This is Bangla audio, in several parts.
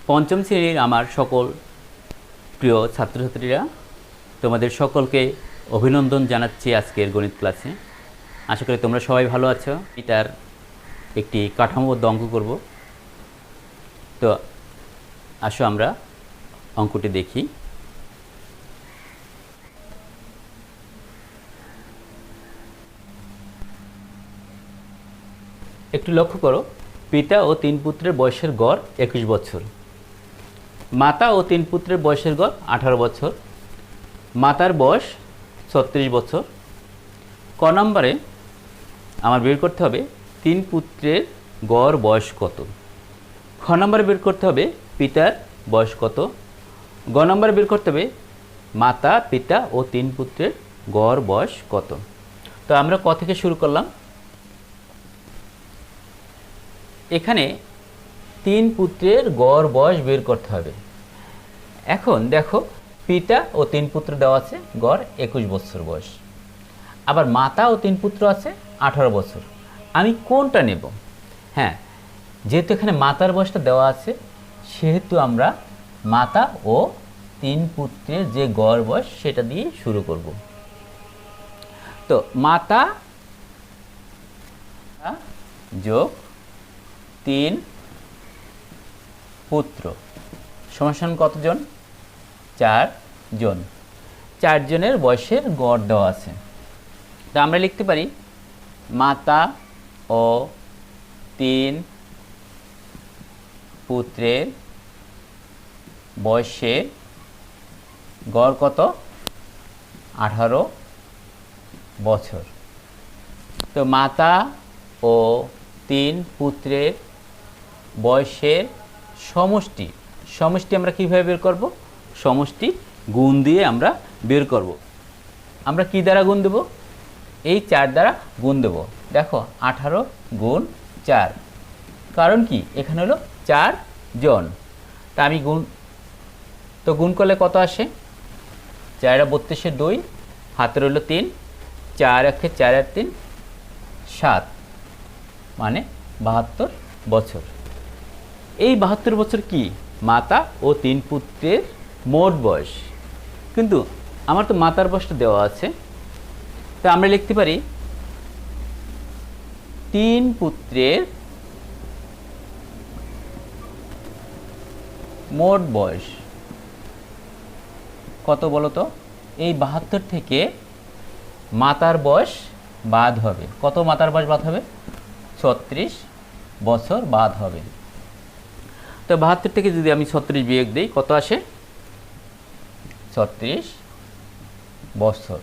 পঞ্চম শ্রেণীর আমার সকল প্রিয় ছাত্রছাত্রীরা, তোমাদের সকলকে অভিনন্দন জানাচ্ছি আজকের গণিত ক্লাসে। আশা করি তোমরা সবাই ভালো আছো। এটার একটি কাঠামোবদ্ধ অঙ্ক করব। তো আসো আমরা অঙ্কটি দেখি। একটু লক্ষ্য করো, পিতা ও 3 পুত্রের বয়সের গড় 21 বছর, মাতা ও 3 পুত্রের বয়সের গড় 18 বছর, মাতার বয়স 36 বছর। ক নম্বরে আমার বের করতে হবে 3 পুত্রের গড় বয়স কত। খ নম্বরে বের করতে হবে পিতার বয়স কত। গ নম্বরে বের করতে হবে মাতা, পিতা ও 3 পুত্রের গড় বয়স কত। তো আমরা ক থেকে শুরু করলাম। এখানে 3 পুত্রের গড় বয়স বের করতে হবে। এখন দেখো, পিতা ও 3 পুত্র দেওয়া আছে, গড় 21 বছর বয়স। আবার মাতা ও 3 পুত্র আছে 18 বছর। আমি কোনটা নেব? হ্যাঁ, যেহেতু এখানে মাতার বয়সটা দেওয়া আছে, সেহেতু আমরা মাতা ও 3 পুত্রের যে গড় বয়স সেটা দিয়ে শুরু করব। তো মাতা যোগ 3 পুত্র সমান কতজন? 4 জন। 4 জনের বয়সের গড় দেওয়া আছে। তো আমরা লিখতে পারি মাতা ও 3 পুত্রের বয়সের গড় কত? 18 বছর। তো মাতা ও 3 পুত্রের বয়সের সমষ্টি আমরা কিভাবে বের করব? সমষ্টি গুণ দিয়ে আমরা বের করব। আমরা কি দ্বারা গুণ দেব? এই 4 দ্বারা গুণ দেব। দেখো, 18 গুণ 4, কারণ কি এখানে হলো 4 জন। তা আমি গুণ করলে কত আসে? 4 32 2, হাতের হলো 3, 4 একে 4 আর 3 7, মানে 72 বছর। এই 72 বছর কি মাতা ও 3 পুত্রের মোট বয়স। কিন্তু আমার তো মাতার বয়সটা দেওয়া আছে, তা আমরা লিখতে পারি 3 পুত্রের মোট বয়স কত বলো তো? এই 72 থেকে মাতার বয়স বাদ হবে। কত মাতার বয়স বাদ হবে? 36 বছর বাদ হবে। তো 72 থেকে যদি আমি 36 বিয়োগ দিই, কত আসে? 36 বছর।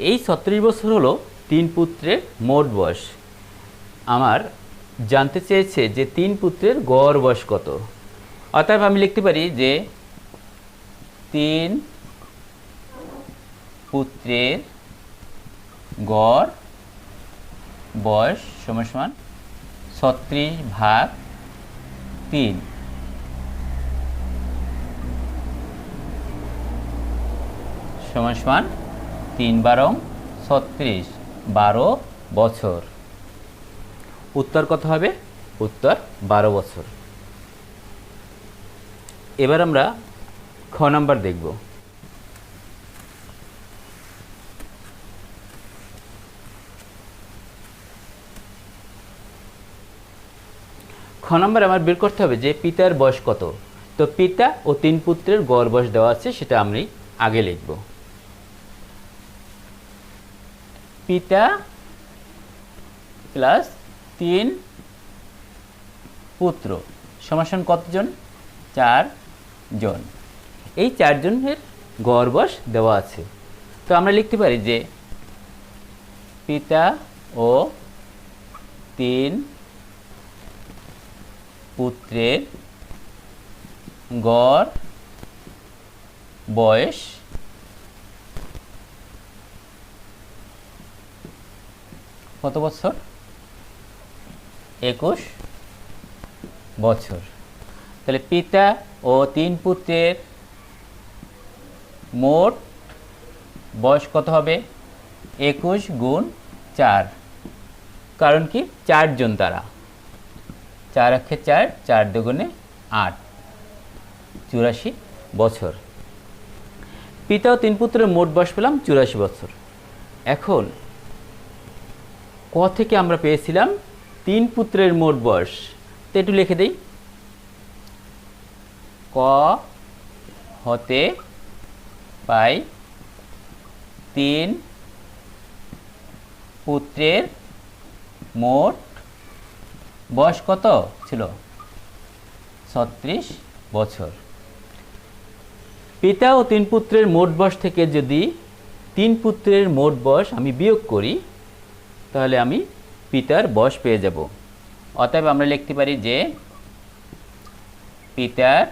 এই 36 বছর হলো 3 পুত্রের মোট বয়স। আমার জানতে চেয়েছে যে 3 পুত্রের গড় বয়স কত। অতএব আমি লিখতে পারি যে 3 পুত্রের গড় বয়স সমান 36 ভাগ 3 সমান 3 12 36, 12 বছর। উত্তর কত হবে? উত্তর 12 বছর। এবার আমরা খ নাম্বার দেখব। খ নাম্বার আমার বের করতে হবে যে পিতার বয়স কত। তো পিতা ও 3 পুত্রের গড় বয়স দেওয়া আছে, সেটা আমি আগে লিখব। পিতা প্লাস 3 পুত্র সমান কতজন? 4 জন। এই 4 জনের গড় বয়স দেওয়া আছে। তো আমরা লিখতে পারি যে পিতা ও 3 পুত্রের গড় বয়স কত বছর? 21 বছর। তাহলে পিতা ও 3 পুত্রের মোট বয়স কত হবে? 21 গুণ 4, কারণ কি 4 জন তারা। 4 একে 4, 4 দুগুণে 8, 84 বছর। পিতা ও 3 পুত্রের মোট বয়স পেলাম 84 বছর। এখন ক থেকে আমরা পেয়েছিলাম 3 পুত্রের মোট বয়স, তো একটু লিখে দেই। ক হতে পাই 3 পুত্রের মোট বয়স কত ছিল? 36 বছর। পিতা ও 3 পুত্রের মোট বয়স থেকে যদি 3 পুত্রের মোট বয়স আমি বিয়োগ করি, তাহলে আমি পিতার বয়স পেয়ে যাব। অতএব আমরা লিখতে পারি যে পিতার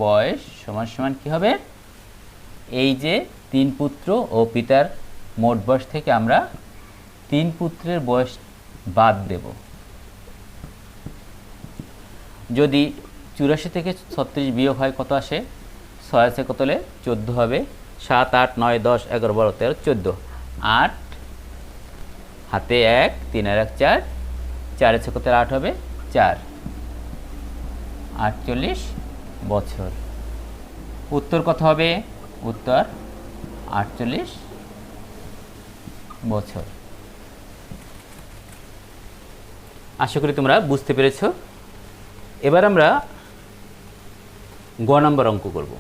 বয়স সমান সমান কি হবে? এই যে 3 পুত্র ও পিতার মোট বয়স থেকে আমরা 3 পুত্রের বয়স বাদ দেব। যদি 84 থেকে 36 বিয়োগ হয় কত আসে? 6 আছে কত হলে 14 হবে। 7, 8, 9, 10, 11, 12, 13, 14, 8 হাতে 1, 3 আর 1 4, 4 আছে কত 8 হবে 4, 48 বছর। উত্তর কত হবে? উত্তর 48 বছর। আশা করি তোমরা বুঝতে পেরেছো। এবার আমরা গ নম্বর অঙ্ক করব।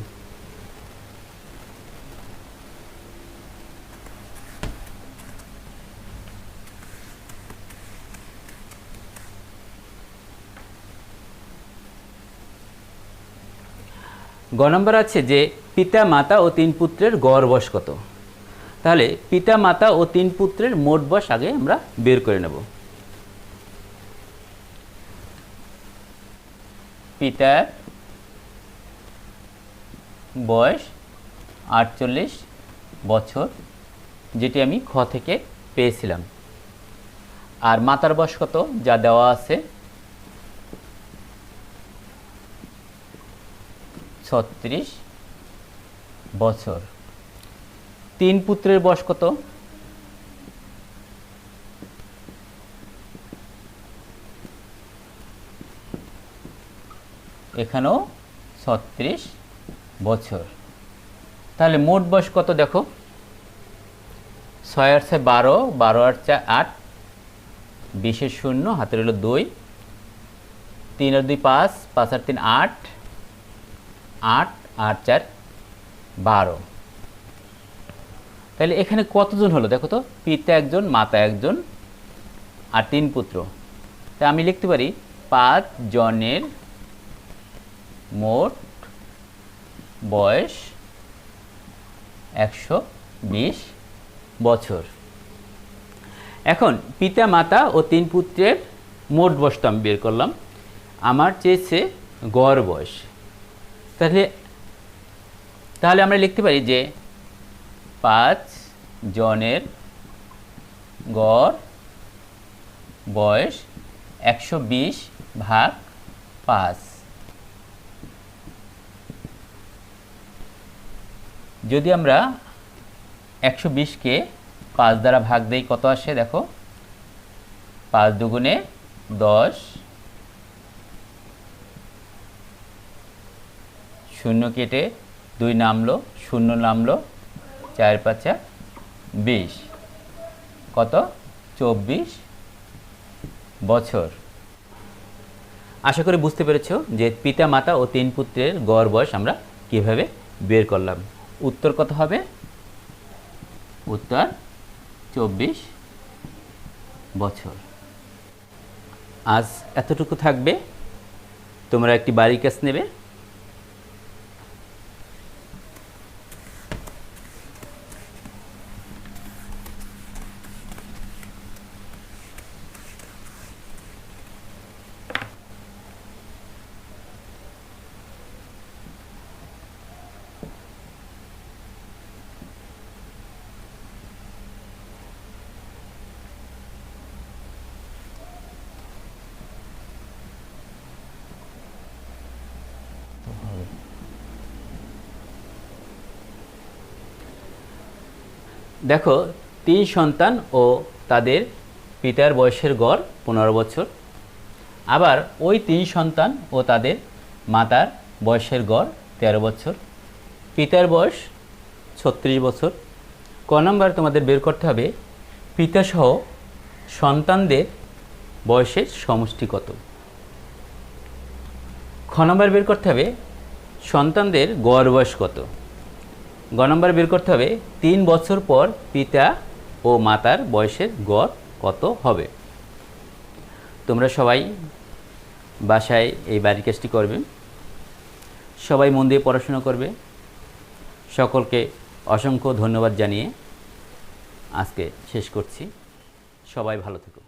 গ নম্বর আছে যে পিতা মাতা ও 3 পুত্রের গড় বয়স কত? তাহলে পিতা মাতা ও 3 পুত্রের মোট বয়স আগে আমরা বের করে নেব। পিতার বয়স 48 বছর, যেটি আমি খ থেকে পেয়েছিলাম। আর মাতার বয়স কত যা দেওয়া আছে 36 বছর। 3 পুত্রের বয়স কত? এখানেও 36 বছর। তাহলে মোট বয়স কত দেখো? 6 আর 6 12, 12 আর 4 8, 20 এর 0 হাতের হলো 2, 3 আর 2 5, 5 আর 3 8, 8 আর 4 12। তাহলে এখানে কতজন হলো দেখো তো? পিতা একজন, মাতা একজন আর 3 পুত্র। তাই আমি লিখতে পারি 5 জনের মোট বয়স 120 বছর। এখন পিতা মাতা ও 3 পুত্রের মোট বয়সটা আমি বের করলাম। আমার চেয়েছে গড় বয়স। তাহলে আমরা লিখতে পারি যে 5 জনের গড় বয়স 120 ভাগ 5। যদি আমরা 120কে 5 দ্বারা ভাগ দেই কত আসে দেখো? 5 দুগুণে 10, 0 কেটে 2 নামলো, 0 নামলো, 4 5 20, কত? 24 বছর। আশা করি বুঝতে পেরেছো যে পিতা মাতা ও 3 পুত্রের গড় বয়স আমরা কিভাবে বের করলাম। উত্তর কত হবে? উত্তর 24 বছর। আজ এতটুকু থাকবে। তোমরা একটি বাড়ির কাজ নেবে। দেখো 3 সন্তান ও তাদের পিতার বয়সের গড় 15 বছর। আবার ওই 3 সন্তান ও তাদের মাতার বয়সের গড় 13 বছর, পিতার বয়স 36 বছর। ক নম্বর তোমাদের বের করতে হবে পিতাসহ সন্তানদের বয়সের সমষ্টি কত। খ নম্বর বের করতে হবে সন্তানদের গড় বয়স কত। গ নম্বর বের করতে হবে 3 বছর পর পিতা ও মাতার বয়সের গড় কত হবে। তোমরা সবাই বাসায় এই বাড়ির কাজটি করবে, সবাই মন দিয়ে পড়াশোনা করবে। সকলকে অসংখ্য ধন্যবাদ জানিয়ে আজকে শেষ করছি। সবাই ভালো থেকো।